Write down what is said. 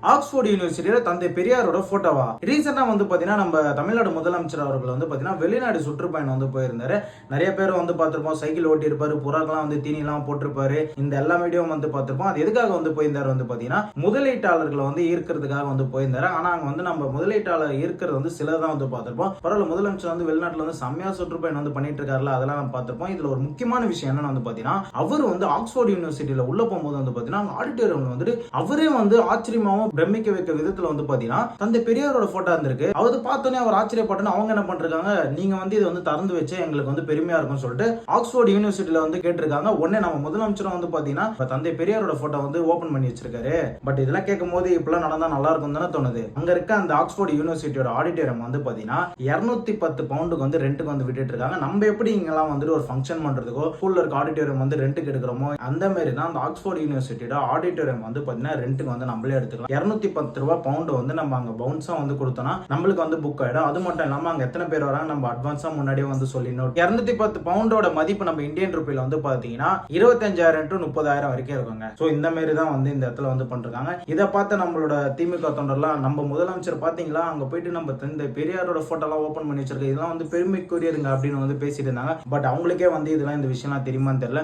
Oxford யூனிவர்சிட்டியில தந்தை பெரியாரோட போட்டோவா ரீசெண்டா வந்து பாத்தீங்கன்னா நம்ம தமிழ்நாடு முதலமைச்சர் அவர்கள் வந்து பாத்தீங்கன்னா வெளிநாடு சுற்றுப்பயணம் வந்து போயிருந்தாரு. நிறைய பேர் வந்து பார்த்திருப்போம், சைக்கிள் ஓட்டி இருப்பாரு, புறாக்கெல்லாம் வந்து தீனி எல்லாம் போட்டிருப்பாரு. இந்த எல்லா வீடியோவும் வந்து பார்த்திருப்போம். அது எதுக்காக வந்து போயிருந்தாரு வந்து பாத்தீங்கன்னா முதலீட்டாளர்களை வந்து ஈர்க்கிறதுக்காக வந்து போயிருந்தாரு. ஆனா அங்க வந்து நம்ம முதலீட்டாளர் ஈர்க்கிறது வந்து சிலர் தான் வந்து பார்த்திருப்போம். பரவாயில்ல, முதலமைச்சர் வந்து வெளிநாட்டுல வந்து செம்மையா சுற்றுப்பயணம் வந்து பண்ணிட்டு இருக்காருல, அதெல்லாம் நம்ம பார்த்திருப்போம். இதுல ஒரு முக்கியமான விஷயம் என்னன்னு வந்து பாத்தீங்கன்னா அவர் வந்து ஆக்ஸ்போர்ட் யூனிவர்சிட்டியில உள்ள போகும்போது வந்து பாத்தீங்கன்னா ஆடிட்டோரியம்ல வந்து அவரே வந்து ஆச்சரியமாவும் பிரமிக்க வைக்க விதத்துல வந்து பாத்தீங்கன்னா தந்தை பெரியாரோட போட்டோ இருந்திருக்கு. அவர் பார்த்தோன்னே அவர் ஆச்சரியப்பட்டு அவங்க என்ன பண்றாங்க, நீங்க வந்து இது வந்து திறந்து வச்சு எங்களுக்கு வந்து பெருமையா இருக்கும்னு சொல்லிட்டு ஆக்ஸ்போர்ட் யூனிவர்சிட்டியில வந்து கேட்டிருக்காங்க. உடனே நம்ம முதலமைச்சரும் வந்து பாத்தீங்கன்னா தந்தை பெரியாரோட போட்டோ வந்து ஓபன் பண்ணி வச்சிருக்காரு. பட் இதெல்லாம் கேட்கும் போது இப்பெல்லாம் நடந்தா நல்லா இருக்கும் தானே தோணுது. அங்க இருக்க அந்த ஆக்ஸ்போர்ட் யூனிவர்சிட்டியோட ஆடிட்டோரியம் வந்து பாத்தீங்கன்னா 210 பவுண்டுக்கு வந்து ரெண்டுக்கு வந்து விட்டுட்டு இருக்காங்க. நம்ம எப்படி இங்கெல்லாம் வந்துட்டு ஒரு ஃபங்க்ஷன் பண்றதுக்கோ ஸ்கூல்ல இருக்க ஆடிட்டோரியம் வந்து ரெண்டுக்கு எடுக்கிறோமோ அந்த மாதிரி தான் அந்த ஆக்ஸ்போர்ட் யூனிவர்சிட்டியோட ஆடிட்டோரியம் வந்து பாத்தீங்கன்னா ரெண்டுக்கு வந்து நம்மளே எடுத்துக்கலாம். 210 ரூபாய் பவுண்ட் வந்து நம்ம அங்க பவுன்ஸா வந்து கொடுத்தோம்னா நம்மளுக்கு வந்து புக் ஆயிடும். அது மட்டும் இல்லாம அங்க எத்தனை பேர் வராங்க நம்ம அட்வான்ஸா முன்னாடியே வந்து சொல்லிடணும். 210 பவுண்டோட மதிப்பு நம்ம இந்தியன் ரூபாயில வந்து பாத்தீங்கன்னா 25,000 to 30,000 வரைக்கும் இருக்குங்க. சோ இந்த மாதிரி தான் வந்து இந்த இடத்துல வந்து பண்றாங்க. இதை பார்த்து நம்மளோட திமுக தொண்டர்லாம் நம்ம முதலமைச்சர் பாத்தீங்களா அங்க போயிட்டு நம்ம இந்த பெரியாரோட போட்டோ எல்லாம் ஓபன் பண்ணி வச்சிருக்க, இதெல்லாம் வந்து பெருமைக்குரியதுங்க அப்படின்னு வந்து பேசிட்டு இருந்தாங்க. பட் அவங்களுக்கே வந்து இதெல்லாம் இந்த விஷயம்லாம் தெரியுமான்னு தெரியல.